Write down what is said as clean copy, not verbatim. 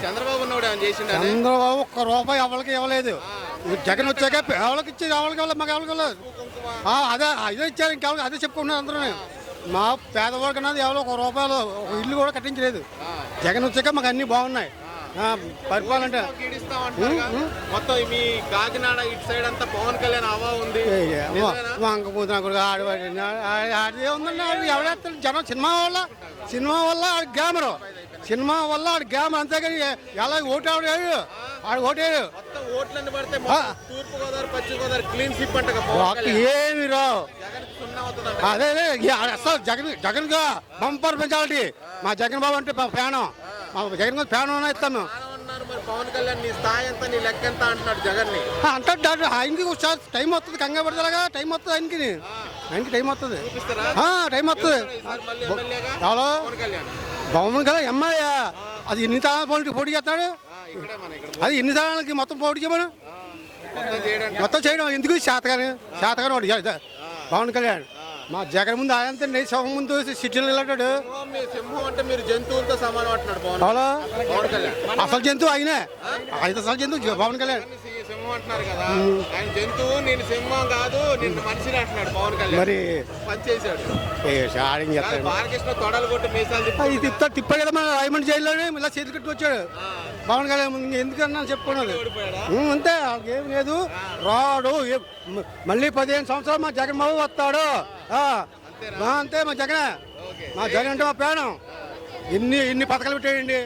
చంద్రబాబు ఉన్నప్పుడు ఏమైనా చేసిండా? చంద్రబాబు ఒక్క రూపాయి ఎవరికి ఇవ్వలేదు. జగన్ వచ్చాక ఎవరికి ఇచ్చి ఎవరికి ఇవ్వలేదు, మాకు ఎవరికి ఇవ్వలేదు. అదే ఇచ్చారు, ఇంకెవరికి అదే చెప్పుకుంటున్నారు అందరూ. మా పేదవాళ్ళకి అన్నది ఎవరో ఒక రూపాయలు ఒక ఇల్లు కూడా కట్టించలేదు. జగన్ వచ్చాక మాకు అన్ని బాగున్నాయి. పరిపాలన అంటే మొత్తం మీ కాకినాడ ఇటు సైడ్ అంతా పవన్ కళ్యాణ్ హవా ఉంది. వంకపోతున్నా కూడా ఆడే ఉందండి. ఎవడేస్తారు జనం సినిమా వల్ల ఆడి గ్యామరు, సినిమా వల్ల ఆడి గ్యామర్. అంతేగాని ఎలా ఓటు ఆవిడ ఓటేడు ఓట్లన్నీ పడితే తూర్పు గోదావరి పశ్చిమ గోదావరి క్లీన్ స్వీప్ అంట. ఏమి రావు. అదే అసలు జగన్ గా బంపర్ పెంచాలి. మా జగన్ బాబు అంటే ఫ్యానం, మా జగన్ ఫ్యాన్ ఇస్తాము. పవన్ కళ్యాణ్ నీ స్థాయి ఎంత, నీ లెక్క ఎంత అంటున్నాడు జగన్ ని. అంటాడు ఆయనకి టైం వస్తుంది, కంగారు పడతాగా టైం వస్తుంది. ఆయనకి టైం వస్తుంది, టైం వస్తుంది. పవన్ కళ్యాణ్ ఎమ్మెల్యే అది ఎన్ని తరాల పోటీ చేస్తాడు. అది ఎన్ని తరాలకి మొత్తం పోటీ చేయమను, మొత్తం చేయడం ఎందుకు? శాతగాని వాడు పవన్ కళ్యాణ్. మా జగన్ ముందు ఆయన సింహం ముందు సిటీలో వెళ్ళాడు. సింహం అంటే మీరు జంతువులతో సమానం అంటున్నాడు పవన్ కళ్యాణ్. అసలు జంతువు ఆయనే, అసలు జంతువు పవన్ కళ్యాణ్. సింహం అంటున్నారు కదా, ఆయన జంతువు, నేను సింహం కాదు నిన్ను మనిషిని అంటున్నాడు పవన్ కళ్యాణ్. మరి పనిచేశాడు. బాలకృష్ణ తొడలు కొట్టి మీసాలు తిప్పాడు కదా మన రాయమండ్రి జైల్లోనే. ఇలా చేతులు కట్టి వచ్చాడు పవన్ కళ్యాణ్. ఎందుకన్నా చెప్పుకున్నది అంతే, ఏం లేదు. రాడు మళ్ళీ 15 సంవత్సరాలు మా జగన్ బాబు వస్తాడు. అంతే మా జగన్ అంటే మా ప్రాణం. ఎన్ని పథకాలు పెట్టాడండి.